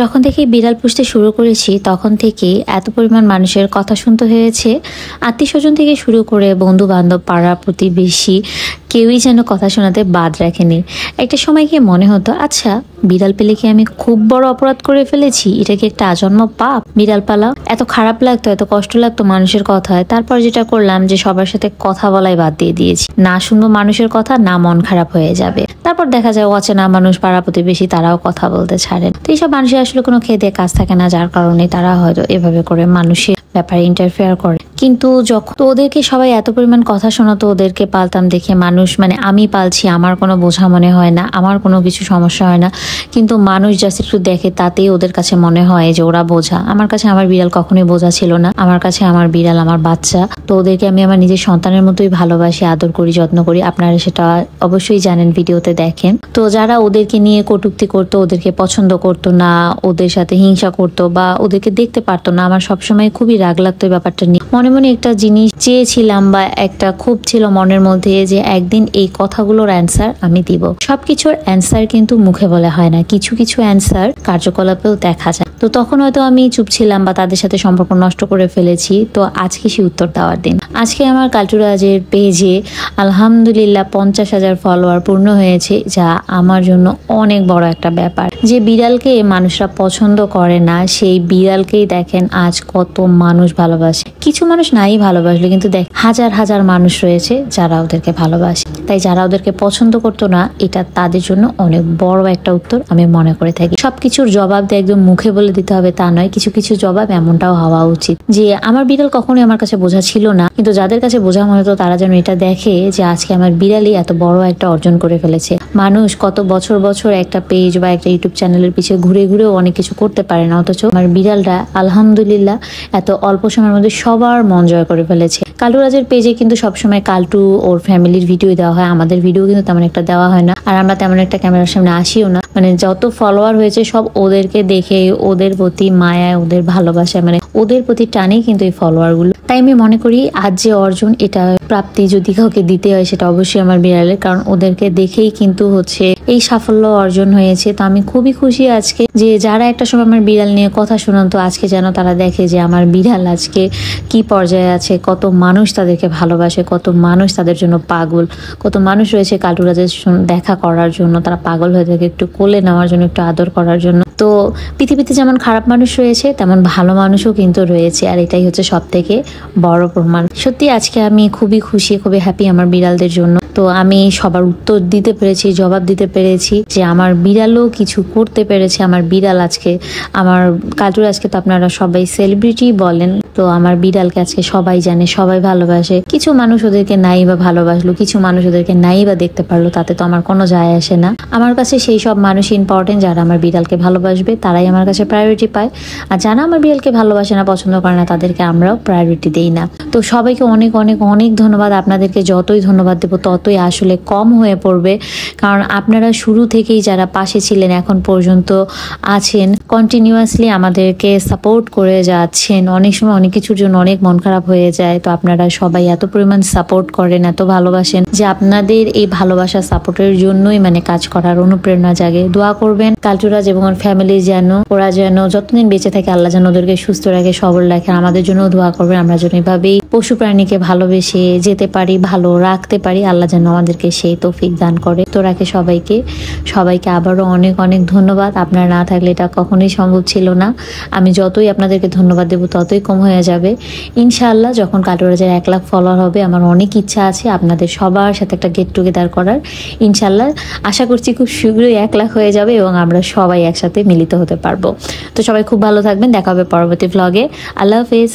যখন থেকে বিড়াল পুষতে শুরু করেছি তখন থেকে এত পরিমাণ মানুষের কথা শুনতে হয়েছে, আত্মীয়স্বজন থেকে শুরু করে বন্ধু বান্ধব, পাড়া প্রতিবেশী, কেউই যেন কথা শোনাতে বাদ রাখেনি। একটা সময় গিয়ে মনে হতো, আচ্ছা বিড়াল পেলে কি আমি খুব বড় অপরাধ করে ফেলেছি? এটা কি একটা আজন্ম পাপ বিড়াল পালা? এত খারাপ লাগতো, এত কষ্ট লাগতো মানুষের কথায়। তারপর যেটা করলাম যে সবার সাথে কথা বলাই বাদ দিয়ে দিয়েছি। না শুনবো মানুষের কথা, না মন খারাপ হয়ে যাবে। তারপর দেখা যায় অচেনা মানুষ, পাড়া প্রতিবেশী, তারাও কথা বলতে ছাড়েন। তো এইসব মানুষের আসলে কোনো খেয়ে কাজ থাকে না, যার কারণে তারা হয়তো এভাবে করে মানুষের ব্যাপারে ইন্টারফেয়ার করে। কিন্তু যখন ওদেরকে সবাই এত পরিমাণ কথা শোনাতো, ওদেরকে পালতাম দেখে মানুষ, মানে আমি পালছি, আমার কোনো বোঝা মনে হয় না, আমার কোনো কিছু সমস্যা হয় না। কিন্তু মানুষ জাস্ট একটু দেখে, তাতেই ওদের কাছে মনে হয় যে ওরা বোঝা। আমার কাছে আমার বিড়াল কখনোই বোঝা ছিল না। আমার কাছে আমার বিড়াল আমার বাচ্চা। তো ওদেরকে আমি আমার নিজের সন্তানের মতোই ভালোবাসি, আদর করি, যত্ন করি। আপনারা সেটা অবশ্যই জানেন, ভিডিওতে দেখেন। তো যারা ওদেরকে নিয়ে কটূক্তি করতো, ওদেরকে পছন্দ করতো না, ওদের সাথে হিংসা করতো বা ওদেরকে দেখতে পারতো না, আমার সবসময় খুবই রাগ লাগতো এই ব্যাপারটা নিয়ে। মনে মনে একটা জিনিস চেয়েছিলাম বা একটা ক্ষোভ ছিল মনের মধ্যে যে একদিন এই কথাগুলোর অ্যান্সার আমি দিব। সবকিছুর অ্যান্সার কিন্তু মুখে বলে হয় না, কিছু কিছু অ্যান্সার কার্যকলাপেও দেখা যায়। তো তখন হয়তো আমি চুপ ছিলাম বা তাদের সাথে সম্পর্ক নষ্ট করে ফেলেছি। তো আজকে সে উত্তর দেওয়ার দিন। আজকে আমার কালটুরাজের পেজে আলহামদুলিল্লাহ 50,000 ফলোয়ার পূর্ণ হয়েছে, যা আমার জন্য অনেক বড় একটা ব্যাপার। যে বিড়ালকে মানুষরা পছন্দ করে না, সেই বিড়ালকেই দেখেন আজ কত মানুষ ভালোবাসে। কিছু মানুষ নাই ভালোবাসলো, কিন্তু দেখ হাজার হাজার মানুষ রয়েছে যারা ওদেরকে ভালোবাসে। তাই যারা ওদেরকে পছন্দ করতো না, এটা তাদের জন্য অনেক বড় একটা উত্তর আমি মনে করে থাকি। সবকিছুর জবাব দিয়ে একদম মুখে বলে দিতে হবে তা নয়, কিছু কিছু জবাব এমনটাও হওয়া উচিত। যে আমার বিড়াল কখনোই আমার কাছে বোঝা ছিল না, কিন্তু যাদের কাছে বোঝা মনে হতো তারা যেন এটা দেখে যে আজকে আমার বিড়ালই এত বড় একটা অর্জন করে ফেলেছে। মানুষ কত বছর বছর একটা পেজ বা একটা ইউটিউব চ্যানেলের পিছিয়ে ঘুরে ঘুরেও অনেক কিছু করতে পারে না, অথচ আমার বিড়ালটা আলহামদুলিল্লাহ এত অল্প সময়ের মধ্যে সবার মন জয় করে ফেলেছে। কালটুরাজের পেজে কিন্তু সবসময় কালটু ওর ফ্যামিলির ভিডিও দেওয়া হয়, আমাদের ভিডিও কিন্তু তেমন একটা দেওয়া হয় না। আর আমরা তেমন একটা ক্যামেরার সামনে আসিও না। মানে যত ফলোয়ার হয়েছে সব ওদেরকে দেখে, ওদের প্রতি মায়া, ওদের ভালোবাসা, মানে ওদের প্রতি টানেই কিন্তু এই ফলোয়ার গুলো। তাই আমি মনে করি আজ যে অর্জন, এটা প্রাপ্তি যদি কাউকে দিতে হয় সেটা অবশ্যই আমার বিড়ালের, কারণ ওদেরকে দেখেই কিন্তু হচ্ছে এই সাফল্য অর্জন হয়েছে। তো আমি খুবই খুশি আজকে যে যারা একটা সময় আমার বিড়াল নিয়ে কথা শোনাতো, আজকে যেন তারা দেখে যে আমার বিড়াল আজকে কি পর্যায়ে আছে, কত মানুষ তাদেরকে ভালোবাসে, কত মানুষ তাদের জন্য পাগল, কত মানুষ রয়েছে কালটুরাজের দেখা করার জন্য, তারা পাগল হয়ে থাকে একটু কোলে নেওয়ার জন্য, একটু আদর করার জন্য। তো পৃথিবীতে যেমন খারাপ মানুষ রয়েছে, তেমন ভালো মানুষও কিন্তু রয়েছে, আর এটাই হচ্ছে সব থেকে বড় প্রমাণ। সত্যি আজকে আমি খুবই খুশি, খুবই হ্যাপি আমার বিড়ালদের জন্য। তো আমি সবার উত্তর দিতে পেরেছি, জবাব দিতে পেরেছি, যে আমার বিড়ালও কিছু করতে পেরেছে। আমার বিড়াল আজকে, আমার কালটুরাজকে তো আপনারা সবাই সেলিব্রিটি বলেন, তো আমার বিড়ালকে আজকে সবাই জানে, সবাই ভালোবাসে। কিছু মানুষ ওদেরকে নাই বা ভালোবাসলো, কিছু মানুষ ওদেরকে নাই বা দেখতে পারলো, তাতে তো আমার কোনো যায় আসে না। আমার কাছে সেই সব মানুষ ইম্পর্টেন্ট যারা আমার বিড়ালকে ভালোবাসবে, তারাই আমার কাছে প্রায়োরিটি পায়। আর যারা আমার বিড়ালকে ভালোবাসে না, পছন্দ করে না, তাদেরকে আমরাও প্রায়োরিটি দেই না। তো সবাইকে অনেক অনেক অনেক ধন্যবাদ। আপনাদেরকে যতই ধন্যবাদ দেবো ততই আসলে কম হয়ে পড়বে, কারণ আপনারা শুরু থেকেই যারা পাশে ছিলেন, এখন পর্যন্ত আছেন, কন্টিনিউয়াসলি আমাদেরকে সাপোর্ট করে যাচ্ছেন। অনেক সময় অনেক কিছুর জন্য অনেক মন খারাপ হয়ে যায়, তো আপনারা সবাই এত পরিমাণ সাপোর্ট করেন, এত ভালোবাসেন, যে আপনাদের এই ভালোবাসা সাপোর্টের জন্যই মানে কাজ করার অনুপ্রেরণা জাগে। দোয়া করবেন কালটুরাজ এবং ওর ফ্যামিলি যেন, ওরা যেন যতদিন বেঁচে থাকে আল্লাহ যেন ওদেরকে সুস্থ রাখে, সবল রাখে। আমাদের জন্য দোয়া করবেন, আমরা যেন এভাবেই পশু প্রাণীকে ভালোবেসে যেতে পারি, ভালো রাখতে পারি। আল্লাহ যেন আমাদেরকে সেই তৌফিক দান করে। তো রাখে সবাইকে আবারও অনেক অনেক ধন্যবাদ। আপনারা না থাকলে এটা কখনোই সম্ভব ছিল না। আমি যতই আপনাদেরকে ধন্যবাদ দেবো ততই কম হয়ে যাবে। ইনশাআল্লাহ যখন কালটুরাজের 1 লাখ ফলোয়ার হবে, আমার অনেক ইচ্ছা আছে আপনাদের সবার সাথে একটা গেট টুগেদার করার। ইনশাআল্লাহ আশা করছি খুব শীঘ্রই 1 লাখ হয়ে যাবে এবং আমরা সবাই একসাথে মিলিত হতে পারবো। তো সবাই খুব ভালো থাকবেন, দেখা হবে পরবর্তী ভ্লগে। আল্লাহ হাফেজ।